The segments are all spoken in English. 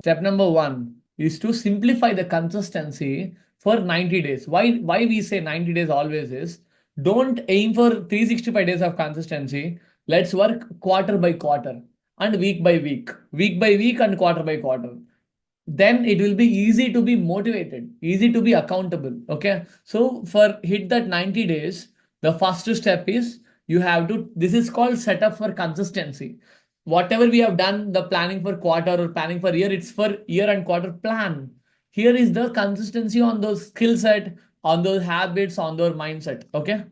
Step number one is to simplify the consistency for 90 days. Why we say 90 days always is, don't aim for 365 days of consistency. Let's work quarter by quarter and week by week, and quarter by quarter. Then it will be easy to be motivated, easy to be accountable. Okay. So for hit that 90 days, the first step is you have to, this is called setup for consistency. Whatever we have done, the planning for quarter or planning for year, it's for year and quarter plan. Here is the consistency on those skill set, on those habits, on their mindset. Okay.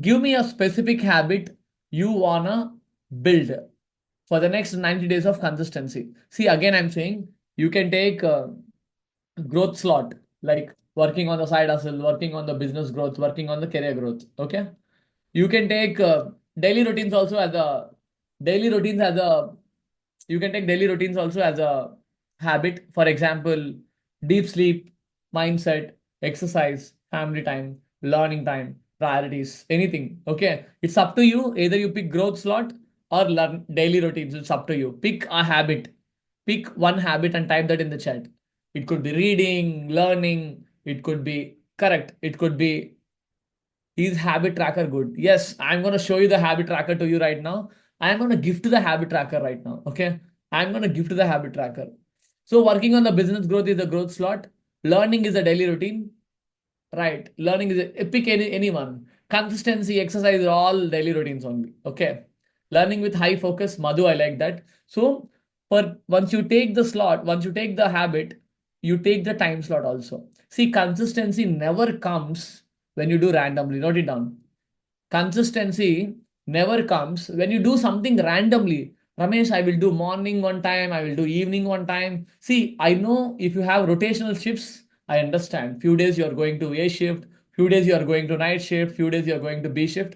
Give me a specific habit you wanna build for the next 90 days of consistency. See, again, I'm saying you can take a growth slot, like working on the side hustle, working on the business growth, working on the career growth. Okay. You can take daily routines also as a daily routines as a you can take daily routines also as a habit. For example, deep sleep, mindset, exercise, family time, learning time, priorities, anything. Okay. It's up to you. Either you pick growth slot or learn daily routines. It's up to you. Pick a habit. Pick one habit and type that in the chat. It could be reading, learning. It could be correct. It could be, is habit tracker good? Yes, I'm going to show you the habit tracker to you right now. I'm going to gift the habit tracker right now. Okay. I'm going to gift the habit tracker. So working on the business growth is the growth slot. Learning is a daily routine. Right. Learning is a pick anyone. Consistency, exercise are all daily routines only. Okay. Learning with high focus. Madhu, I like that. So for once you take the slot, once you take the habit, you take the time slot also. See, consistency never comes when you do randomly. Note it down. Consistency never comes when you do something randomly. Ramesh, I will do morning one time, I will do evening one time. See, I know if you have rotational shifts, I understand. Few days you are going to A shift, few days you are going to night shift, few days you are going to B shift.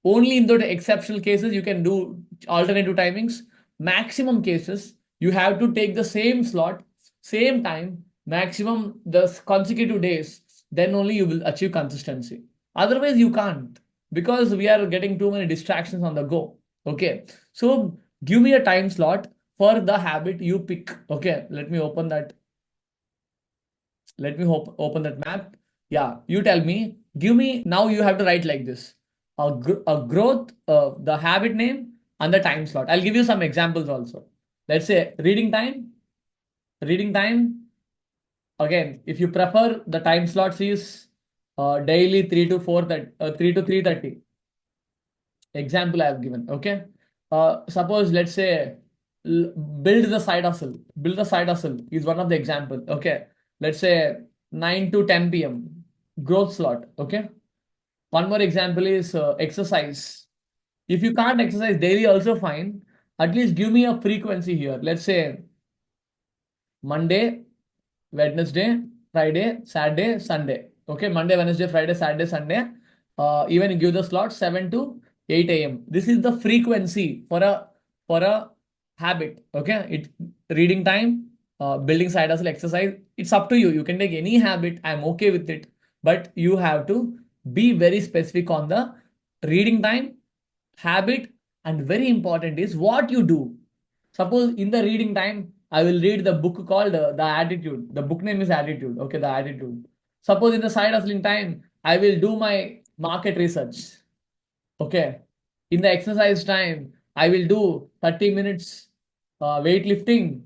Only in those exceptional cases you can do alternative timings. Maximum cases, you have to take the same slot, same time, maximum the consecutive days. Then only you will achieve consistency. Otherwise, you can't, because we are getting too many distractions on the go. Okay. So give me a time slot for the habit you pick. Okay. Let me open that. Let me open that map. Yeah. You tell me. Give me, now you have to write like this. A growth, the habit name and the time slot. I'll give you some examples also. Let's say reading time. Reading time. Again, if you prefer, the time slots is daily 3 to 4, 3 to 3:30. Example I have given. Okay. Suppose, let's say, build the side hustle. Build the side hustle is one of the example. Okay. Let's say 9 to 10 p.m. growth slot. Okay. One more example is exercise. If you can't exercise daily, also fine. At least give me a frequency here. Let's say Monday, Wednesday, Friday, Saturday, Sunday. Okay, Monday, Wednesday, Friday, Saturday, Sunday. Even you give the slot 7 to 8 a.m. This is the frequency for a habit. Okay, it reading time, building side hustle, exercise. It's up to you. You can take any habit. I'm okay with it, but you have to be very specific on the reading time, habit, and very important is what you do. Suppose in the reading time, I will read the book called The Attitude. The book name is Attitude. Okay, The Attitude. Suppose in the side hustling time, I will do my market research. Okay. In the exercise time, I will do 30 minutes weightlifting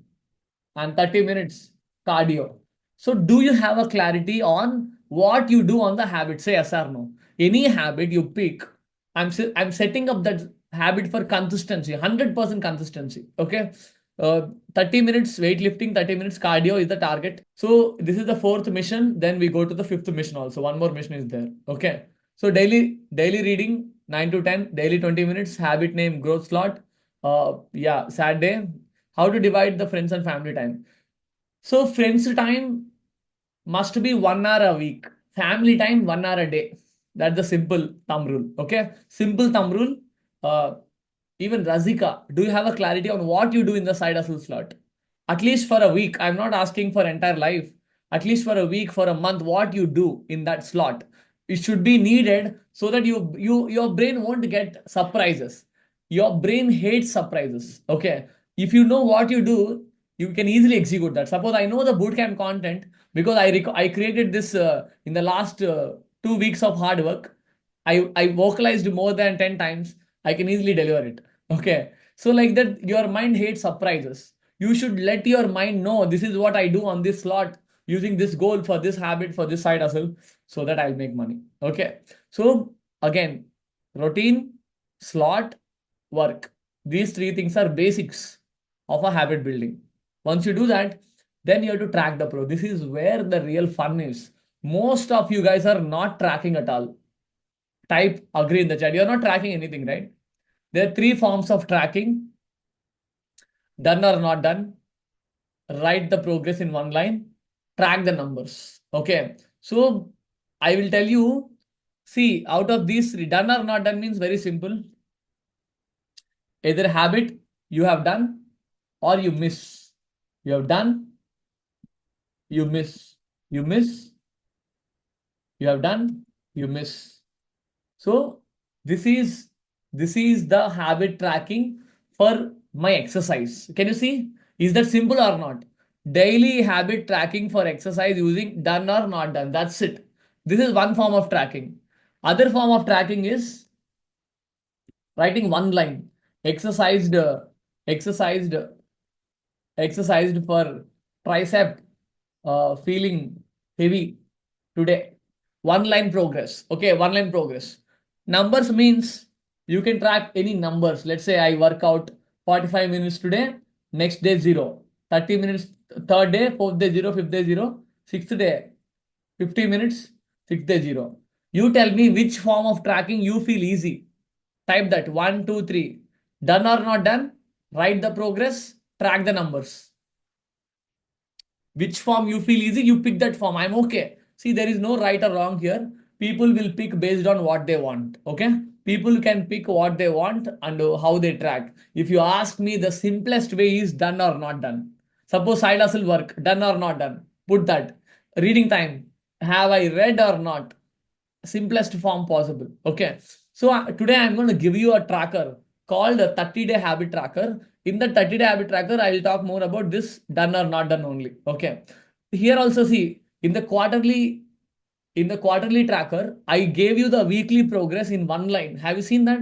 and 30 minutes cardio. So, do you have a clarity on what you do on the habit? Say yes or no. Any habit you pick, I'm setting up that habit for consistency, 100% consistency. Okay. 30 minutes weightlifting, 30 minutes cardio is the target. So, this is the fourth mission. Then we go to the fifth mission also. One more mission is there. Okay. So, daily reading 9 to 10, daily 20 minutes, habit name, growth slot. Yeah, Saturday. How to divide the friends and family time. So friends time must be 1 hour a week. Family time 1 hour a day. That's the simple thumb rule. Okay. Simple thumb rule. Uh, Even Razika, do you have a clarity on what you do in the side hustle slot? At least for a week. I'm not asking for entire life. At least for a week, for a month, what you do in that slot. It should be needed so that your brain won't get surprises. Your brain hates surprises. Okay. If you know what you do, you can easily execute that. Suppose I know the bootcamp content because I created this in the last 2 weeks of hard work. I vocalized more than 10 times. I can easily deliver it. Okay. So like that, your mind hates surprises. You should let your mind know this is what I do on this slot using this goal for this habit for this side hustle so that I'll make money. Okay. So again, routine, slot, work. These three things are basics of a habit building. Once you do that, then you have to track the pro. This is where the real fun is. Most of you guys are not tracking at all. Type agree in the chat. You're not tracking anything, right? There are three forms of tracking: done or not done, write the progress in one line, track the numbers. Okay. So I will tell you, see, out of these three, done or not done means very simple. Either habit you have done or you miss. You have done, you miss. You miss, you have done, you miss. So this is this is the habit tracking for my exercise. Can you see? Is that simple or not? Daily habit tracking for exercise using done or not done. That's it. This is one form of tracking. Other form of tracking is writing one line. Exercised, exercised, exercised for tricep, feeling heavy today. One line progress. Okay, one line progress. Numbers means you can track any numbers. Let's say I work out 45 minutes today, next day 0. 30 minutes, third day, fourth day 0, fifth day 0, sixth day 50 minutes, sixth day 0. You tell me which form of tracking you feel easy. Type that 1, 2, 3. Done or not done? Write the progress, track the numbers. Which form you feel easy, you pick that form. I'm okay. See, there is no right or wrong here. People will pick based on what they want. Okay. People can pick what they want and how they track. If you ask me, the simplest way is done or not done. Suppose side hustle work, done or not done. Put that. Reading time. Have I read or not? Simplest form possible. Okay. So today I'm going to give you a tracker called a 30-day habit tracker. In the 30-day habit tracker, I will talk more about this done or not done only. Okay. Here also see in the quarterly tracker, I gave you the weekly progress in one line. Have you seen that?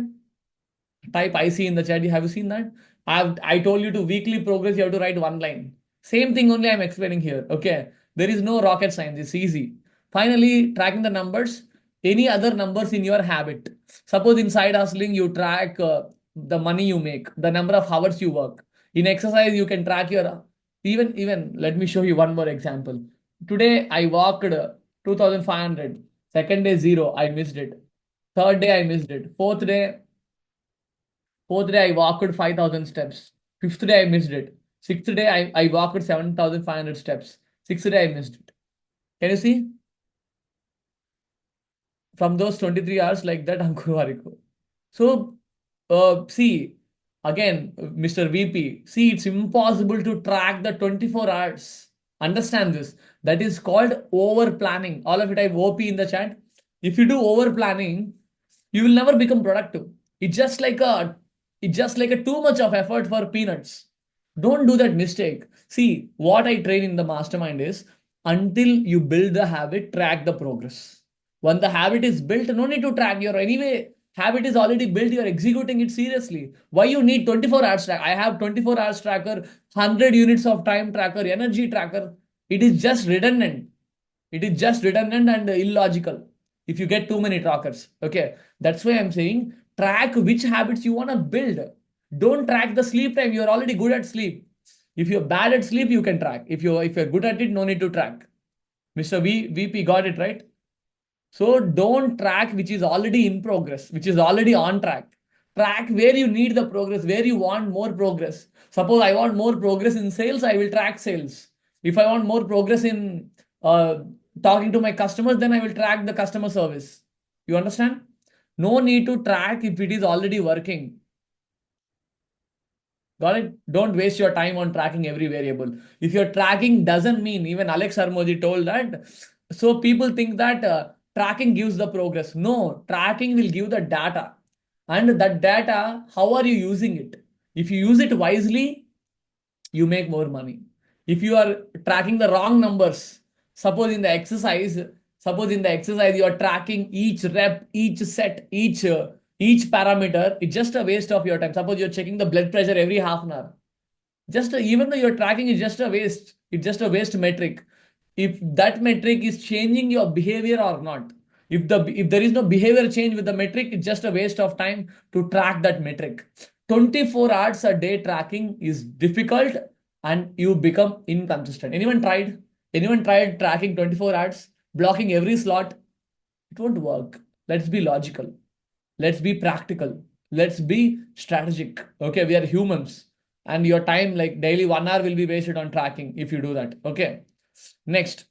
Type I see in the chat. Have you seen that? I told you to weekly progress, you have to write one line. Same thing only I'm explaining here. Okay. There is no rocket science. It's easy. Finally, tracking the numbers. Any other numbers in your habit. Suppose in side hustling, you track the money you make, the number of hours you work. In exercise, you can track your even let me show you one more example. Today I walked 2,500. Second day 0. I missed it. Third day I missed it. Fourth day, I walked 5,000 steps. Fifth day, I missed it. Sixth day, I walked 7,500 steps. Sixth day, I missed it. Can you see? From those 23 hours like that, Ankur Wariko. So, see, again, Mr. VP, see, it's impossible to track the 24 hours. Understand this. That is called over planning. All of it, I have OP in the chat. If you do over planning, you will never become productive. It's just like a it's just like a too much of effort for peanuts. Don't do that mistake. See, what I train in the mastermind is until you build the habit, track the progress. When the habit is built, no need to track your anyway. Habit is already built, you're executing it seriously. Why you need 24 hours track? I have 24 hours tracker, 100 units of time tracker, energy tracker. It is just redundant. It is just redundant and illogical if you get too many trackers. Okay. That's why I'm saying track which habits you want to build. Don't track the sleep time. You're already good at sleep. If you're bad at sleep, you can track. If you're good at it, no need to track. Mr. VP got it right. So don't track which is already in progress, which is already on track. Track where you need the progress, where you want more progress. Suppose I want more progress in sales, I will track sales. If I want more progress in uh, talking to my customers, then I will track the customer service. You understand? No need to track if it is already working. Got it? Don't waste your time on tracking every variable. If you're tracking doesn't mean, even Alex Harmoji told that. So people think that tracking gives the progress. No, tracking will give the data. And that data, how are you using it? If you use it wisely, you make more money. If you are tracking the wrong numbers, suppose in the exercise, you are tracking each rep, each set, each parameter, it's just a waste of your time. Suppose you're checking the blood pressure every half an hour, just even though you're tracking is just a waste, it's just a waste metric. If that metric is changing your behavior or not, if there is no behavior change with the metric, it's just a waste of time to track that metric. 24 hours a day tracking is difficult, and you become inconsistent. Anyone tried tracking 24 hours, blocking every slot? It won't work. Let's be logical. Let's be practical. Let's be strategic. Okay, we are humans. And your time, like daily 1 hour, will be wasted on tracking if you do that. Okay. Next.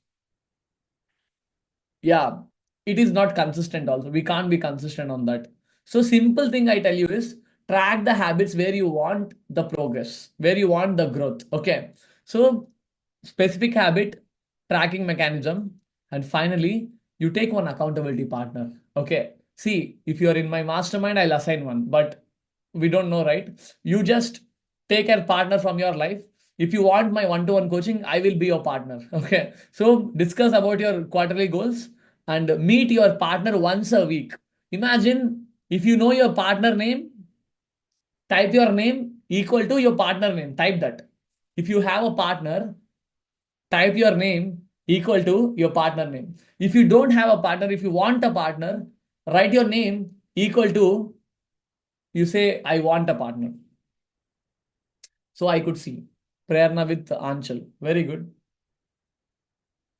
Yeah, it is not consistent also. We can't be consistent on that. So simple thing I tell you is track the habits where you want the progress, where you want the growth. Okay. So specific habit, tracking mechanism, and finally, you take one accountability partner. Okay. See, if you're in my mastermind, I'll assign one, but we don't know, right? You just take a partner from your life. If you want my one-to-one coaching, I will be your partner. Okay. So discuss about your quarterly goals and meet your partner once a week. Imagine if you know your partner name, type your name equal to your partner name. Type that. If you have a partner, type your name equal to your partner name. If you don't have a partner, if you want a partner, write your name equal to, you say, I want a partner. So I could see Prerna with Anchal. Very good.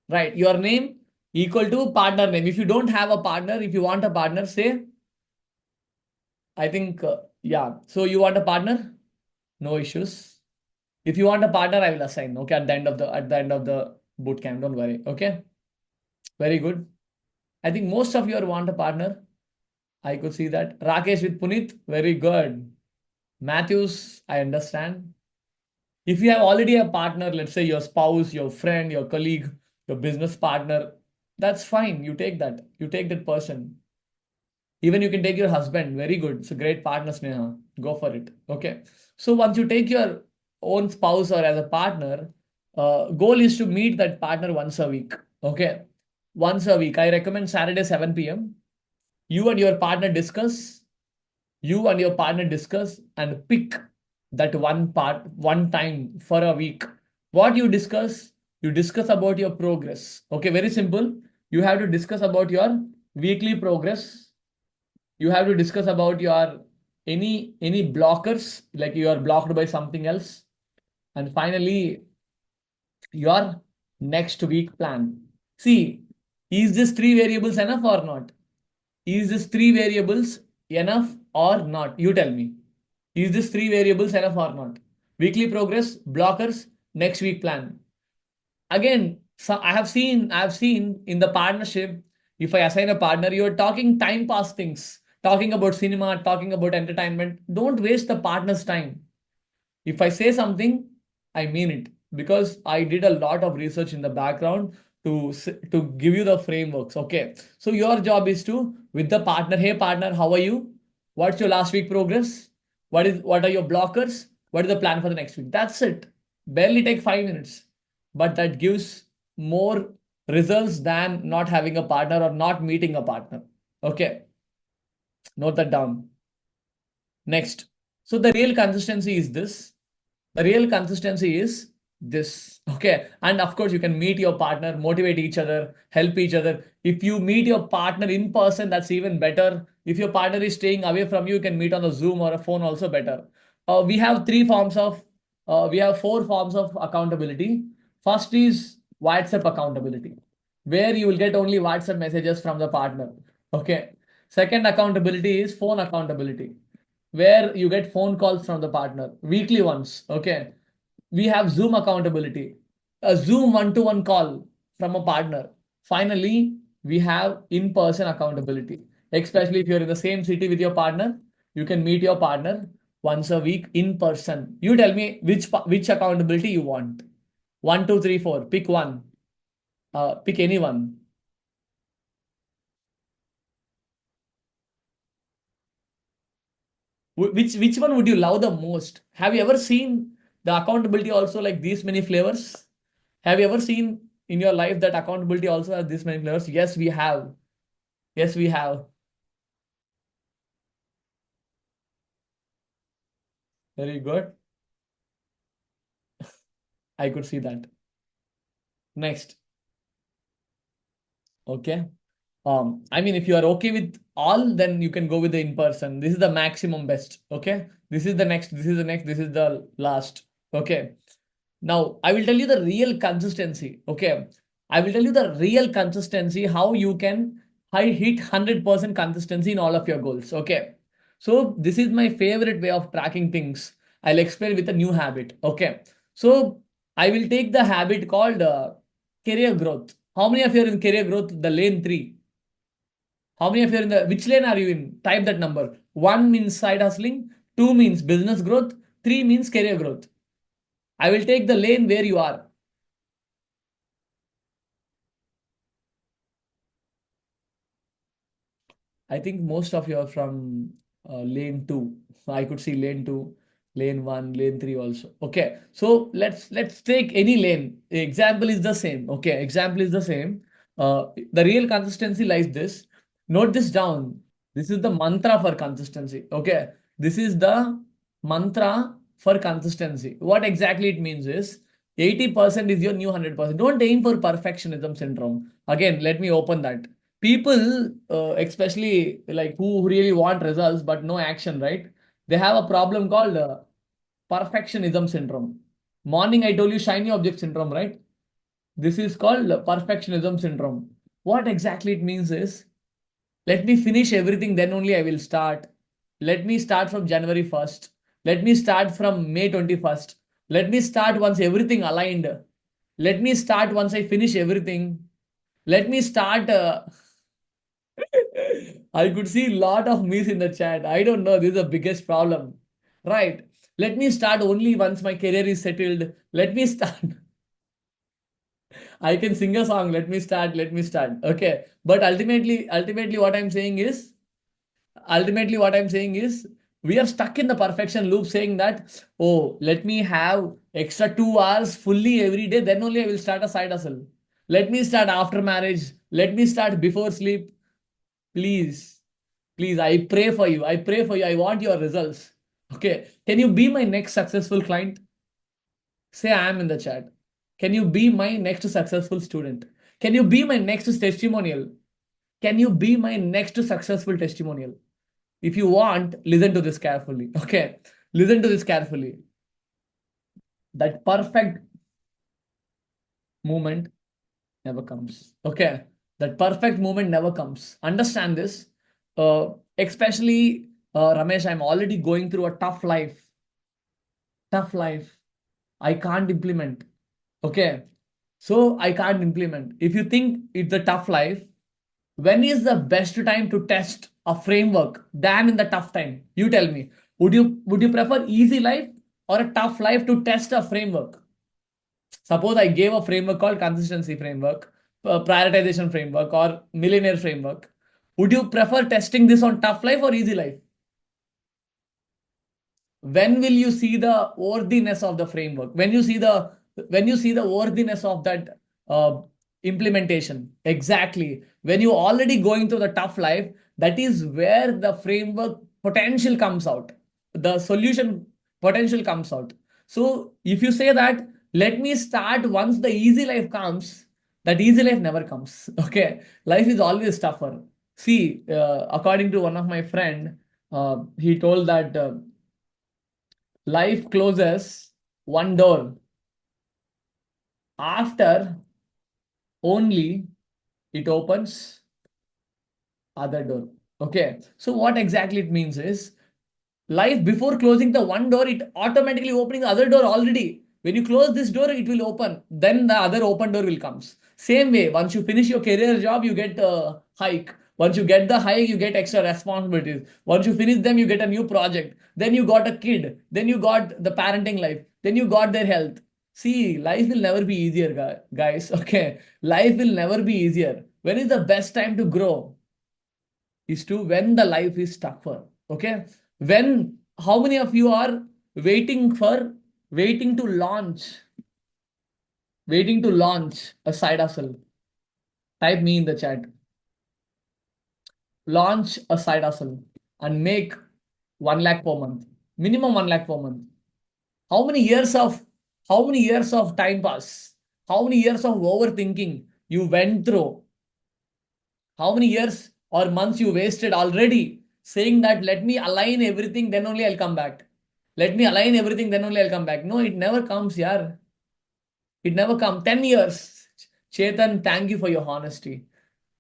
Right. Your name equal to partner name. If you don't have a partner, if you want a partner, say, I think, yeah. So you want a partner? No issues. If you want a partner, I will assign. Okay, at the end of the boot camp. Don't worry. Okay. Very good. I think most of you want a partner. I could see that. Rakesh with Puneet. Very good. Matthews, I understand. If you have already a partner, let's say your spouse, your friend, your colleague, your business partner, that's fine. You take that. You take that person. Even you can take your husband. Very good. It's a great partner, Sneha. Go for it. Okay. So once you take your own spouse or as a partner, goal is to meet that partner once a week. Okay. Once a week. I recommend Saturday 7 p.m. You and your partner discuss. You and your partner discuss and pick that one time for a week. What you discuss about your progress. Okay, very simple. You have to discuss about your weekly progress. You have to discuss about your any blockers, like you are blocked by something else. And finally, your next week plan. See, is this three variables enough or not? Is this three variables enough or not? You tell me. Is this three variables enough or not? Weekly progress, blockers, next week plan. Again, so I have seen in the partnership, if I assign a partner, you're talking time pass things, talking about cinema, talking about entertainment. Don't waste the partner's time. If I say something, I mean it because I did a lot of research in the background to give you the frameworks. Okay. So your job is to with the partner, hey partner, how are you? What's your last week progress? What are your blockers? What is the plan for the next week? That's it. Barely take 5 minutes. But that gives more results than not having a partner or not meeting a partner. Okay. Note that down. Next. So the real consistency is this. The real consistency is this. Okay. And of course, you can meet your partner, motivate each other, help each other. If you meet your partner in person, that's even better. If your partner is staying away from you, you can meet on a Zoom or a phone, also better. We have we have four forms of accountability. First is WhatsApp accountability, where you will get only WhatsApp messages from the partner. Okay. Second accountability is phone accountability, where you get phone calls from the partner, weekly ones. Okay. We have Zoom accountability, a Zoom one-to-one call from a partner. Finally, we have in-person accountability, especially if you're in the same city with your partner, you can meet your partner once a week in person. You tell me which accountability you want. One, two, three, four. Pick one. Pick anyone. Which one would you love the most? Have you ever seen The accountability also like these many flavors. Have you ever seen in your life that accountability also has this many flavors? Yes, we have. Yes, we have. Very good. I could see that. Next. Okay. I mean, if you are okay with all, then you can go with the in person. This is the maximum best. Okay. This is the next. This is the next. This is the last. Okay. Now, I will tell you the real consistency. Okay. I will tell you the real consistency, how you can hit 100% consistency in all of your goals. Okay. So, this is my favorite way of tracking things. I'll explain with a new habit. Okay. So, I will take the habit called career growth. How many of you are in career growth? The lane three. How many of you are in the which lane are you in? Type that number. One means side hustling, two means business growth, three means career growth. I will take the lane where you are. I think most of you are from lane two. I could see lane two, lane one, lane three also. Okay, so let's take any lane. The example is the same. Okay, example is the same. The real consistency lies this. Note this down. This is the mantra for consistency. Okay, this is the mantra for consistency. What exactly it means is 80% is your new 100%. Don't aim for perfectionism syndrome. Again, let me open that. People, especially like who really want results but no action, right? They have a problem called perfectionism syndrome. Morning, I told you shiny object syndrome, right? This is called perfectionism syndrome. What exactly it means is, let me finish everything, then only I will start. Let me start from January 1st. Let me start from May 21st. Let me start once everything aligned. Let me start once I finish everything. Let me start. I could see a lot of me's in the chat. I don't know. This is the biggest problem. Right. Let me start only once my career is settled. Let me start. I can sing a song. Let me start. Let me start. Okay. But ultimately, what I'm saying is, we are stuck in the perfection loop saying that, oh, let me have extra 2 hours fully every day. Then only I will start a side hustle. Let me start after marriage. Let me start before sleep. Please, please, I pray for you. I pray for you. I want your results. Okay. Can you be my next successful client? Say I am in the chat. Can you be my next successful student? Can you be my next testimonial? Can you be my next successful testimonial? If you want, listen to this carefully. Okay. Listen to this carefully. That perfect moment never comes. Okay. That perfect moment never comes. Understand this. Especially, Ramesh, I'm already going through a tough life. Tough life. I can't implement. Okay. So I can't implement. If you think it's a tough life, when is the best time to test a framework than in the tough time? You tell me. Would you prefer easy life or a tough life to test a framework? Suppose I gave a framework called consistency framework, prioritization framework, or millionaire framework. Would you prefer testing this on tough life or easy life? When will you see the worthiness of the framework? When you see the worthiness of that uh, implementation? Exactly. When you already going through the tough life, that is where the framework potential comes out, the solution potential comes out. So if you say that, let me start once the easy life comes, that easy life never comes. Okay, life is always tougher. See, according to one of my friend, he told that life closes one door after only it opens other door. Okay, so what exactly it means is, life before closing the one door, it automatically opening the other door already. When you close this door, it will open, then the other open door will comes. Same way, once you finish your career job, you get a hike. Once you get the hike, you get extra responsibilities. Once you finish them, you get a new project. Then you got a kid. Then you got the parenting life. Then you got their health. See, life will never be easier, guys. Okay, life will never be easier. When is the best time to grow? Is to when the life is tougher. Okay, when, how many of you are waiting for waiting to launch, waiting to launch a side hustle. Type me in the chat. Launch a side hustle and make 1 lakh per month. Minimum 1 lakh per month. How many years of how many years of time pass? How many years of overthinking you went through? How many years or months you wasted already saying that let me align everything, then only I'll come back. Let me align everything, then only I'll come back. No, it never comes, yaar. It never comes. 10 years. Chetan, thank you for your honesty.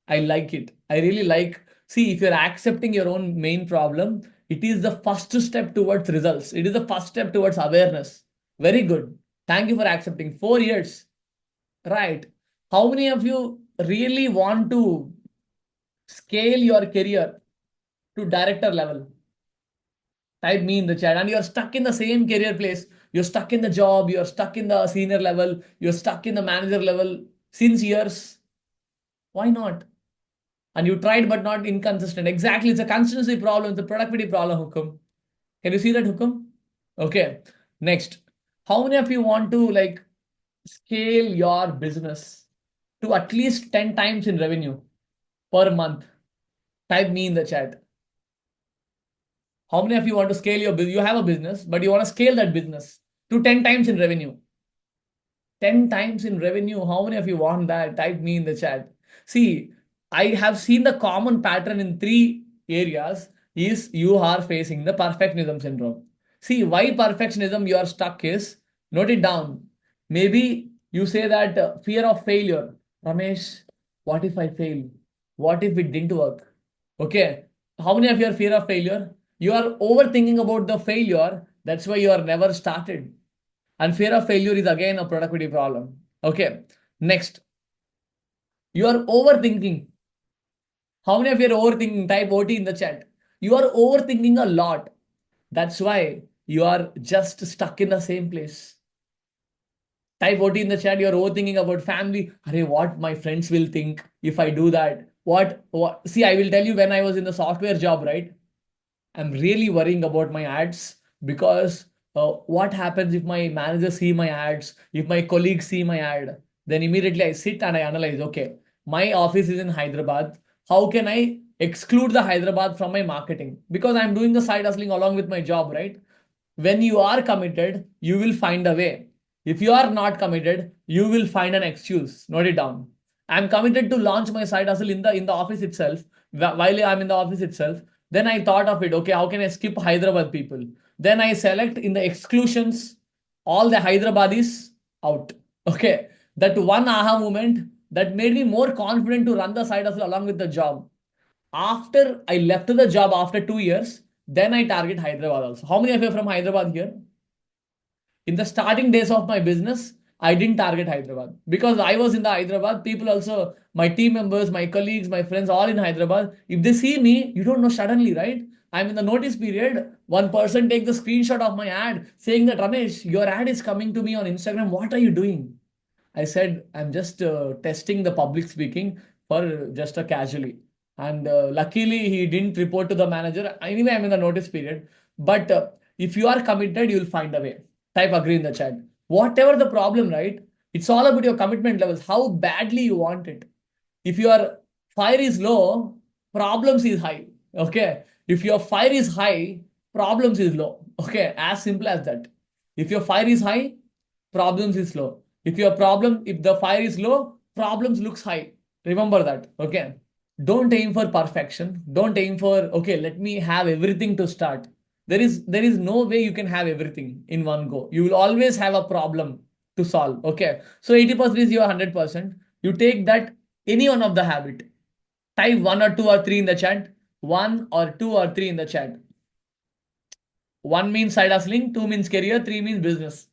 I like it. I really like. See, if you're accepting your own main problem, it is the first step towards results. It is the first step towards awareness. Very good. Thank you for accepting. 4 years. Right. How many of you really want to scale your career to director level? Type me in the chat. And you're stuck in the same career place. You're stuck in the job. You're stuck in the senior level. You're stuck in the manager level since years. Why not? And you tried but not inconsistent. Exactly. It's a consistency problem. It's a productivity problem, Hukum. Can you see that, Hukum? Okay. Next. How many of you want to like scale your business to at least 10 times in revenue per month? Type me in the chat. How many of you want to scale your business? You have a business, but you want to scale that business to 10 times in revenue. 10 times in revenue. How many of you want that? Type me in the chat. See, I have seen the common pattern in three areas is you are facing the perfectionism syndrome. See, why perfectionism you are stuck is, note it down. Maybe you say that fear of failure. Ramesh, what if I fail? What if it didn't work? Okay. How many of you are fear of failure? You are overthinking about the failure. That's why you are never started. And fear of failure is again a productivity problem. Okay. Next, you are overthinking. How many of you are overthinking? Type OT in the chat. You are overthinking a lot. That's why you are just stuck in the same place. Type OT in the chat. You're overthinking about family. Arey, what my friends will think if I do that. What? See, I will tell you when I was in the software job, right? I'm really worrying about my ads because what happens if my manager see my ads, if my colleagues see my ad, then immediately I sit and I analyze, okay, my office is in Hyderabad. How can I exclude the Hyderabad from my marketing? Because I'm doing the side hustling along with my job, right? When you are committed, you will find a way. If you are not committed, you will find an excuse. Note it down. I'm committed to launch my side hustle in the office itself. While I'm in the office itself, then I thought of it. Okay, how can I skip Hyderabad people? Then I select in the exclusions all the Hyderabadis out. Okay, that one aha moment that made me more confident to run the side hustle along with the job. After I left the job after 2 years, then I target Hyderabad also. How many of you are from Hyderabad here? In the starting days of my business, I didn't target Hyderabad because I was in the Hyderabad. People also, my team members, my colleagues, my friends, all in Hyderabad. If they see me, you don't know suddenly, right? I'm in the notice period. One person takes the screenshot of my ad saying that Ramesh, your ad is coming to me on Instagram. What are you doing? I said, I'm just testing the public speaking for just a casually. And luckily, he didn't report to the manager. Anyway, I'm in the notice period. But if you are committed, you'll find a way. Type agree in the chat. Whatever the problem, right? It's all about your commitment levels, how badly you want it. If your fire is low, problems is high. Okay. If your fire is high, problems is low. Okay. As simple as that. If your fire is high, problems is low. If the fire is low, problems looks high. Remember that. Okay. Don't aim for perfection. Don't aim for, okay, let me have everything to start. There is no way you can have everything in one go. You will always have a problem to solve. Okay. So 80% is your 100%. You take that any one of the habit. Type one or two or three in the chat. One or two or three in the chat. One means side hustling, two means career, three means business.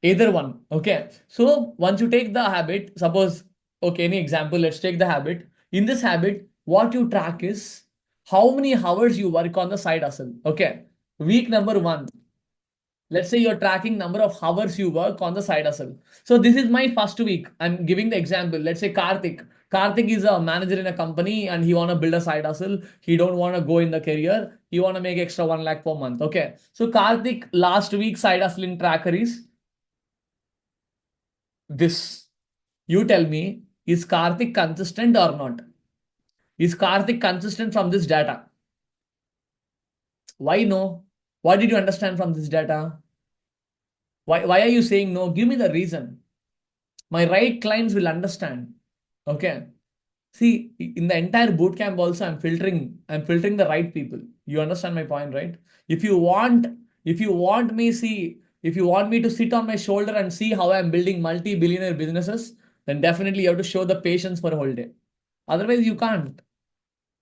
Either one. Okay. So once you take the habit, suppose, okay, any example, let's take the habit. In this habit, what you track is how many hours you work on the side hustle. Okay. Week number one. Let's say you're tracking number of hours you work on the side hustle. So this is my first week. I'm giving the example. Let's say Karthik. Karthik is a manager in a company and he want to build a side hustle. He don't want to go in the career. He want to make extra 1 lakh per month. Okay. So Karthik last week side hustling tracker is this. You tell me, is Karthik consistent or not? Is Karthik consistent from this data? Why no? What did you understand from this data? Why are you saying no? Give me the reason. My right clients will understand. Okay. See, in the entire bootcamp also, I'm filtering the right people. You understand my point, right? If you want, if you want me, see, if you want me to sit on my shoulder and see how I'm building multi-billionaire businesses, then definitely you have to show the patience for a whole day. Otherwise, you can't.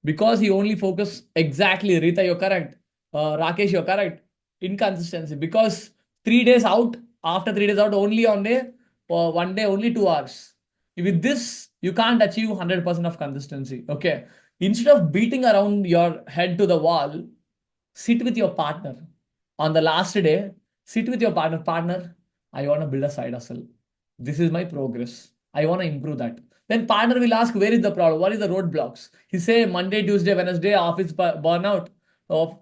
Because he only focus exactly. Rita, you're correct. Rakesh, you're correct. Inconsistency. Because 3 days out, after 3 days out, only on day, or 1 day, only 2 hours. With this, you can't achieve 100% of consistency. Okay. Instead of beating around your head to the wall, sit with your partner. On the last day, sit with your partner. Partner, I want to build a side hustle. This is my progress. I want to improve that. Then partner will ask, where is the problem? What is the roadblocks? He say Monday, Tuesday, Wednesday, office burnout.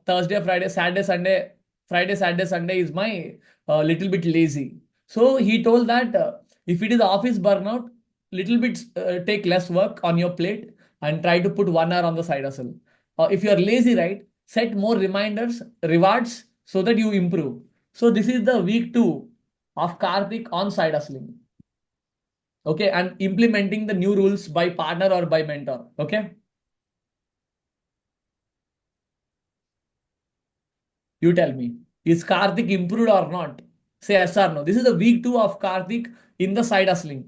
Thursday, Friday, Saturday, Sunday. Friday, Saturday, Sunday is my little bit lazy. So he told that if it is office burnout, little bit take less work on your plate and try to put 1 hour on the side hustle. If you are lazy, right, set more reminders, rewards so that you improve. So this is the week 2 of Karthik on side hustling. Okay, and implementing the new rules by partner or by mentor. Okay, you tell me, is Karthik improved or not? Say yes or no. This is the week 2 of Karthik in the side hustling.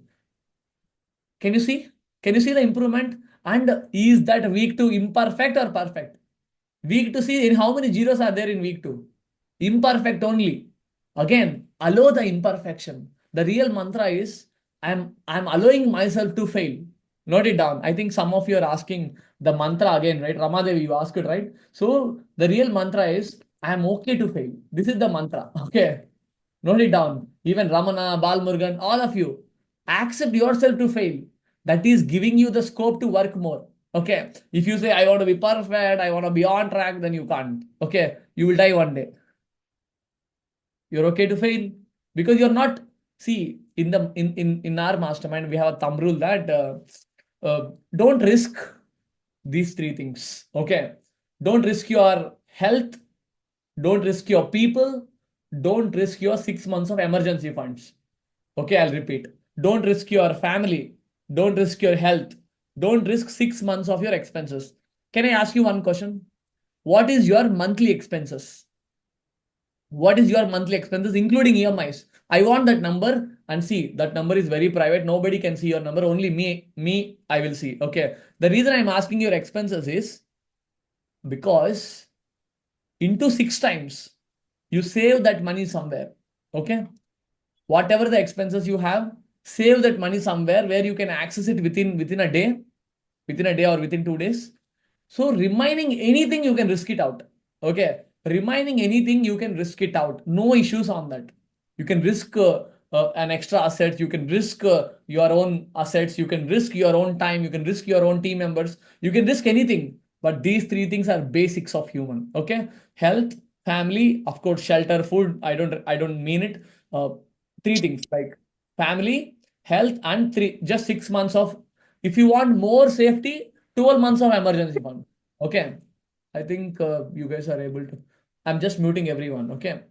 Can you see? Can you see the improvement? And is that week 2 imperfect or perfect? Week 2, see in how many zeros are there in week 2? Imperfect only. Again, allow the imperfection. The real mantra is I'm allowing myself to fail. Note it down. I think some of you are asking the mantra again, right? Ramadevi, you asked it, right? So the real mantra is I'm okay to fail. This is the mantra. Okay. Note it down. Even Ramana, Balmurugan, all of you, accept yourself to fail. That is giving you the scope to work more. Okay. If you say, I want to be perfect, I want to be on track, then you can't. Okay. You will die one day. You're okay to fail because you're not. See, in our mastermind, we have a thumb rule that don't risk these 3 things. Okay. Don't risk your health. Don't risk your people. Don't risk your 6 months of emergency funds. Okay, I'll repeat. Don't risk your family. Don't risk your health. Don't risk 6 months of your expenses. Can I ask you one question? What is your monthly expenses? What is your monthly expenses, including EMIs? I want that number and see that number is very private. Nobody can see your number. Only me, I will see. Okay. The reason I'm asking your expenses is because into 6 times you save that money somewhere. Okay. Whatever the expenses you have, save that money somewhere where you can access it within a day or within 2 days. So remaining anything you can risk it out. Okay, remaining anything you can risk it out. No issues on that. You can risk an extra asset. You can risk your own assets. You can risk your own time. You can risk your own team members. You can risk anything. But these 3 things are basics of human. Okay, health, family, of course, shelter, food. I don't mean it. 3 things like family, health, and just 6 months of. If you want more safety, 12 months of emergency fund. Okay. I think you guys are able to. I'm just muting everyone. Okay.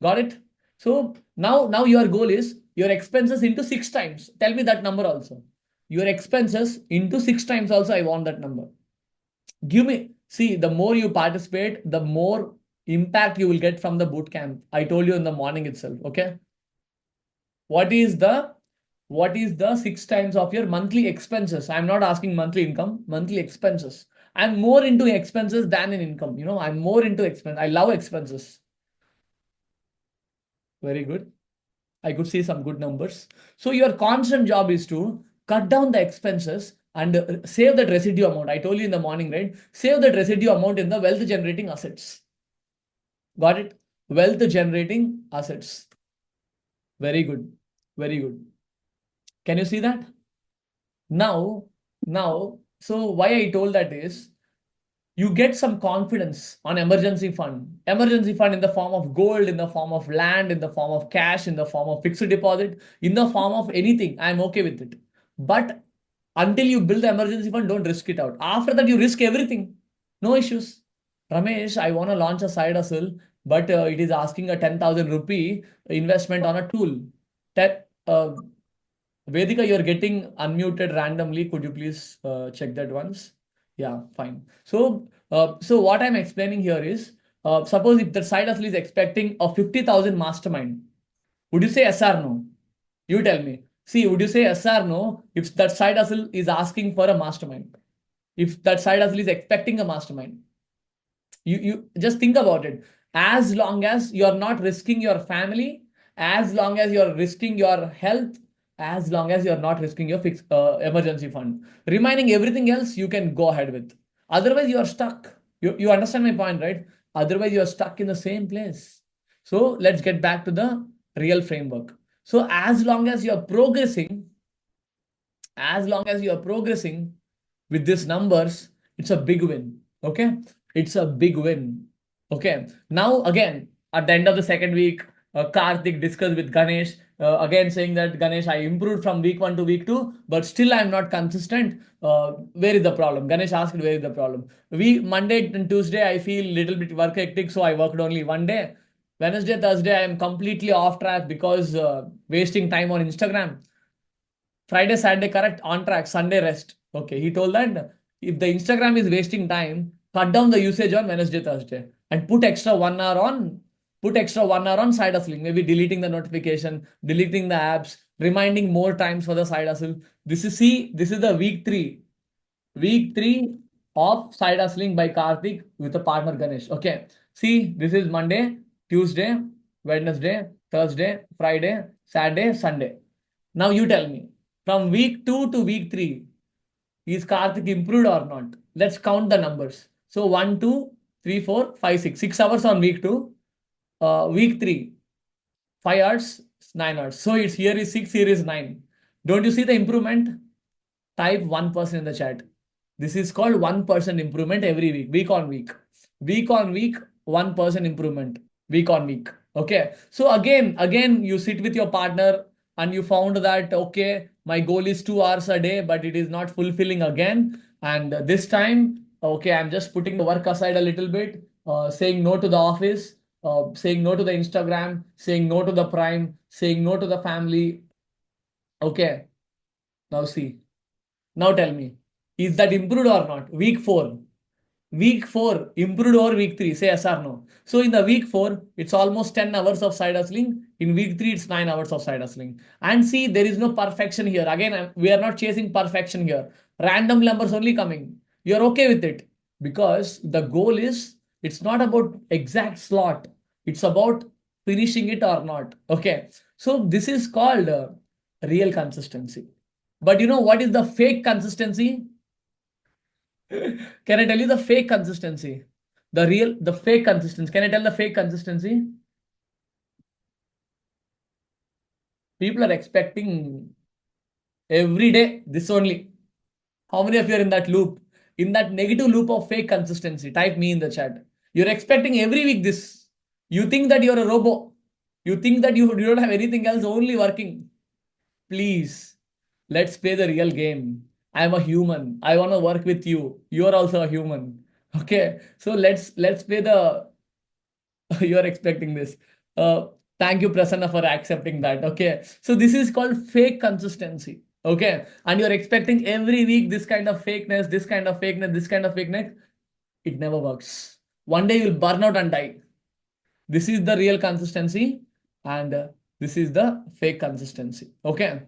Got it? So now your goal is your expenses into 6 times. Tell me that number also. Your expenses into 6 times also. I want that number. Give me, see, the more you participate, the more impact you will get from the boot camp. I told you in the morning itself. Okay. What is the 6 times of your monthly expenses? I'm not asking monthly income, monthly expenses. I'm more into expenses than in income. I'm more into expense. I love expenses. Very good. I could see some good numbers. So your constant job is to cut down the expenses and save that residue amount. I told you in the morning, right? Save that residue amount in the wealth generating assets. Got it? Wealth generating assets. Very good. Very good. Can you see that? Now, Now, so why I told that is you get some confidence on emergency fund. Emergency fund in the form of gold, in the form of land, in the form of cash, in the form of fixed deposit, in the form of anything. I'm okay with it. But until you build the emergency fund, don't risk it out. After that, you risk everything. No issues. Ramesh, I want to launch a side hustle, but it is asking a 10,000 rupee investment on a tool. That Vedika, you're getting unmuted randomly. Could you please check that once? Yeah, fine. So what I'm explaining here is, suppose if the side hustle is expecting a 50,000 mastermind, would you say yes or no? You tell me. See, would you say yes or no if that side hustle is asking for a mastermind? If that side hustle is expecting a mastermind? You just think about it. As long as you're not risking your family, as long as you're risking your health, as long as you're not risking your fixed emergency fund, remaining everything else you can go ahead with. Otherwise you are stuck. You understand my point, right? Otherwise you are stuck in the same place. So let's get back to the real framework. So as long as you're progressing, as long as you're progressing with these numbers, it's a big win. Okay, it's a big win. Okay, now again at the end of the second week, Karthik discussed with Ganesh, again saying that Ganesh, I improved from week 1 to week 2, but still I'm not consistent. Where is the problem? Ganesh asked, where is the problem? We Monday and Tuesday I feel little bit work hectic, so I worked only one day. Wednesday, Thursday I am completely off track because wasting time on Instagram. Friday, Saturday, correct, on track, Sunday rest. Okay, he told that if the Instagram is wasting time, cut down the usage on Wednesday, Thursday, and put extra 1 hour on side hustling. Maybe deleting the notification, deleting the apps, reminding more times for the side hustle. This is the week three of side hustling by Karthik with a partner Ganesh. Okay, see, this is Monday, Tuesday, Wednesday, Thursday, Friday, Saturday, Sunday. Now you tell me, from week 2 to week 3, is Karthik improved or not? Let's count the numbers. So 1, 2, 3, 4, 5, 6. 6 hours on week 2. Week 3, 5 hours, 9 hours. So it's here is 6, here is 9. Don't you see the improvement? Type 1% in the chat. This is called 1% improvement every week, week on week. Week on week, 1% improvement, week on week. Okay. So again, you sit with your partner and you found that, okay, my goal is 2 hours a day, but it is not fulfilling again. And this time, okay, I'm just putting the work aside a little bit, saying no to the office, saying no to the Instagram, saying no to the Prime, saying no to the family. Okay. Now see. Now tell me, is that improved or not? Week 4. Week 4 improved over week 3. Say yes or no. So in the week 4, it's almost 10 hours of side hustling. In week 3, it's 9 hours of side hustling. And see, there is no perfection here. Again, we are not chasing perfection here. Random numbers only coming. You're okay with it because the goal is, it's not about exact slot. It's about finishing it or not. Okay. So this is called real consistency. But you know what is the fake consistency? Can I tell you the fake consistency? The fake consistency. Can I tell the fake consistency? People are expecting every day this only. How many of you are in that loop? In that negative loop of fake consistency? Type me in the chat. You're expecting every week this. You think that you're a robo. You think that you don't have anything else, only working. Please, let's play the real game. I'm a human. I want to work with you. You're also a human. Okay. So let's play the you are expecting this. Uh, Thank you, Prasanna, for accepting that. Okay. So this is called fake consistency. Okay. And you're expecting every week this kind of fakeness, this kind of fakeness, this kind of fakeness. It never works. One day you'll burn out and die. This is the real consistency, and this is the fake consistency. Okay.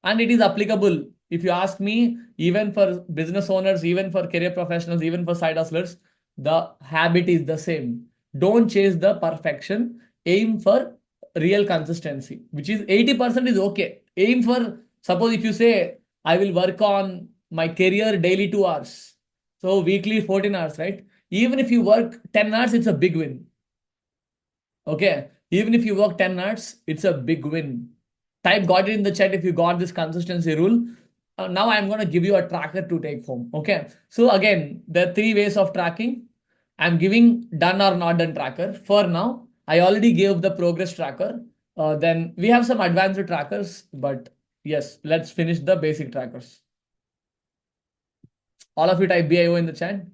And it is applicable, if you ask me, even for business owners, even for career professionals, even for side hustlers. The habit is the same. Don't chase the perfection, aim for real consistency, which is 80% is okay. Aim for, suppose if you say, I will work on my career daily 2 hours, so weekly 14 hours, right? Even if you work 10 hours, it's a big win. Okay, even if you work 10 hours, it's a big win. Type got it in the chat if you got this consistency rule. now I'm going to give you a tracker to take home. Okay. So again, there are three ways of tracking. I'm giving done or not done tracker. For now, I already gave the progress tracker. Then we have some advanced trackers, but yes, let's finish the basic trackers. All of you type BIO in the chat.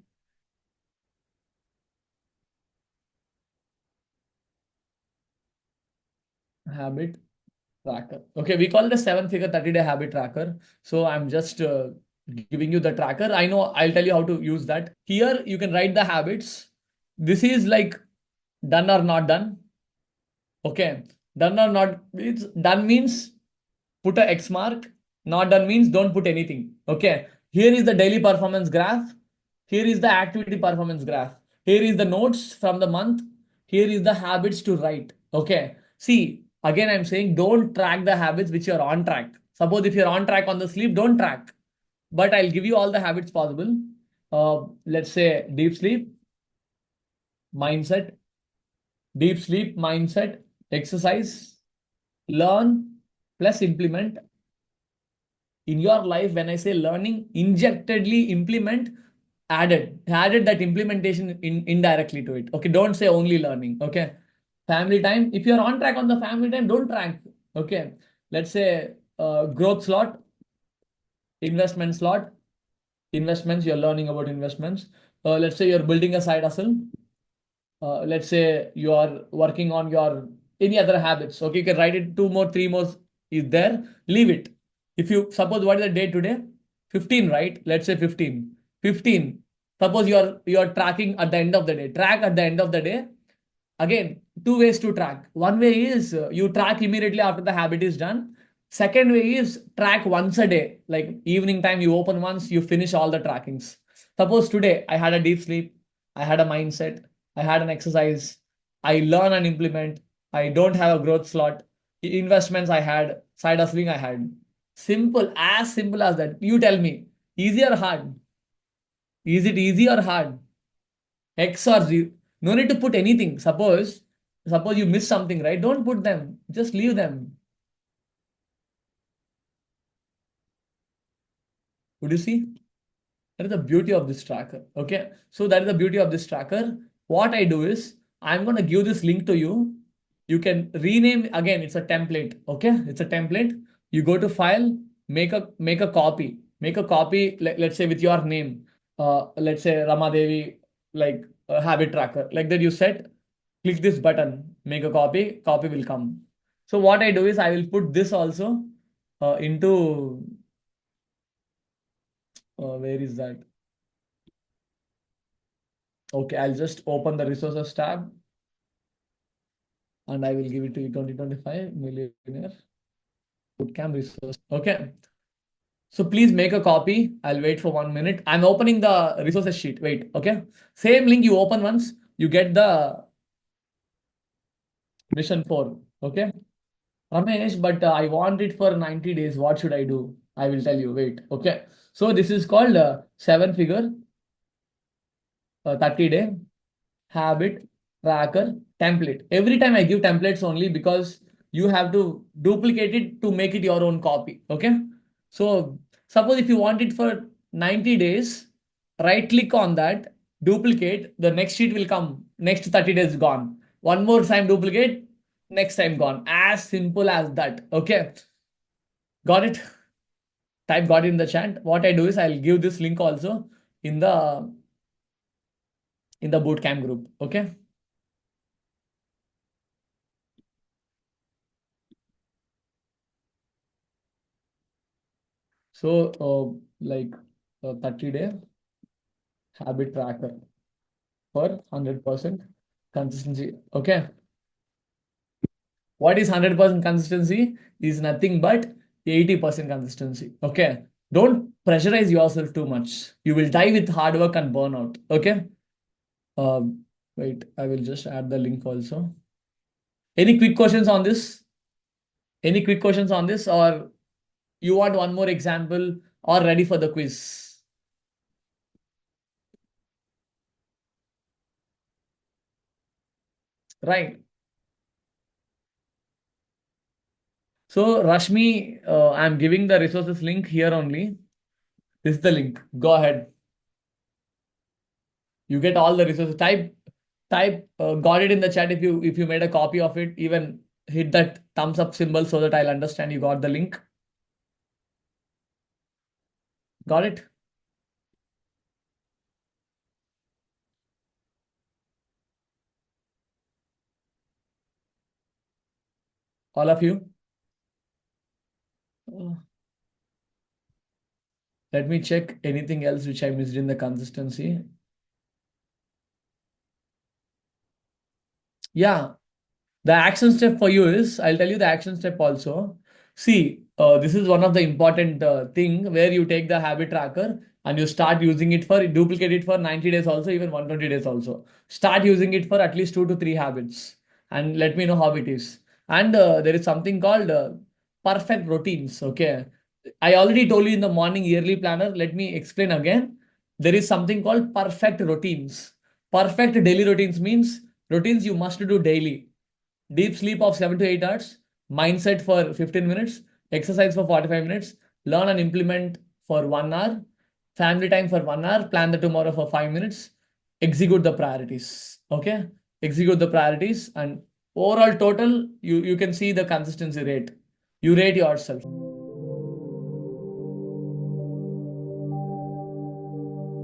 Habit tracker. Okay, we call it a 7-figure 30-day habit tracker. So I'm just giving you the tracker. I know I'll tell you how to use that. Here you can write the habits. This is like done or not done. Okay, done or not. It's done means put a X mark. Not done means don't put anything. Okay, here is the daily performance graph. Here is the activity performance graph. Here is the notes from the month. Here is the habits to write. Okay, see, again, I'm saying don't track the habits which you're on track. Suppose if you're on track on the sleep, don't track. But I'll give you all the habits possible. Let's say mindset, deep sleep, mindset, exercise, learn plus implement. In your life, when I say learning, injectedly implement, added that implementation indirectly to it. Okay, don't say only learning. Okay, family time, if you're on track on the family time, don't track. Okay, let's say growth slot, investment slot, investments, you're learning about investments. Let's say you're building a side hustle. Let's say you are working on your any other habits. Okay, you can write it, two more, three more is there, leave it. If you suppose what is the date today, 15, right? Let's say 15, 15. Suppose you are tracking at the end of the day, track at the end of the day. Again, two ways to track. One way is you track immediately after the habit is done. Second way is track once a day, like evening time, you open once, you finish all the trackings. Suppose today I had a deep sleep, I had a mindset, I had an exercise, I learn and implement, I don't have a growth slot, investments I had, side hustling I had. Simple as that. You tell me, easy or hard? Is it easy or hard? X or Z. No need to put anything. Suppose you miss something, right? Don't put them. Just leave them. Would you see? That is the beauty of this tracker. Okay. So that is the beauty of this tracker. What I do is I'm going to give this link to you. You can rename again. It's a template. Okay. It's a template. You go to file, make a copy. Make a copy, let's say with your name. Let's say Ramadevi, like a habit tracker. Like that you set, click this button, make a copy, copy will come. So what I do is I will put this also into where is that? Okay, I'll just open the resources tab and I will give it to you 2025 Millionaire Bootcamp resource. Okay. So please make a copy. I'll wait for 1 minute. I'm opening the resources sheet. Wait. Okay. Same link you open once, you get the mission 4. Okay. Ramesh, but I want it for 90 days. What should I do? I will tell you. Wait. Okay. So this is called 7-figure 30-day habit tracker template. Every time I give templates only because you have to duplicate it to make it your own copy. Okay. So suppose if you want it for 90 days, right click on that, duplicate, the next sheet will come. Next 30 days gone. One more time duplicate, next time gone. As simple as that. Okay. Got it? Type got it in the chat. What I do is I'll give this link also in the bootcamp group. Okay. So, like 30-day habit tracker for 100% consistency. Okay. What is 100% consistency? Is nothing but 80% consistency. Okay. Don't pressurize yourself too much. You will die with hard work and burnout. Okay. Wait, I will just add the link also. Any quick questions on this? Any quick questions on this, or you want one more example or ready for the quiz? Right. So Rashmi, I'm giving the resources link here only. This is the link. Go ahead. You get all the resources. Type got it in the chat if you made a copy of it. Even hit that thumbs up symbol so that I'll understand you got the link. Got it? All of you? Uh, Let me check anything else which I missed in the consistency. Yeah, the action step for you is, I'll tell you the action step also. See, this is one of the important thing where you take the habit tracker and you start using it for, duplicate it for 90 days also, even 120 days also. Start using it for at least 2 to 3 habits and let me know how it is. And there is something called perfect routines. Okay. I already told you in the morning yearly planner. Let me explain again. There is something called perfect routines. Perfect daily routines means routines you must do daily. Deep sleep of 7 to 8 hours, mindset for 15 minutes, exercise for 45 minutes, learn and implement for 1 hour, family time for 1 hour, plan the tomorrow for 5 minutes, execute the priorities. Okay? Execute the priorities and overall total, you can see the consistency rate. You rate yourself.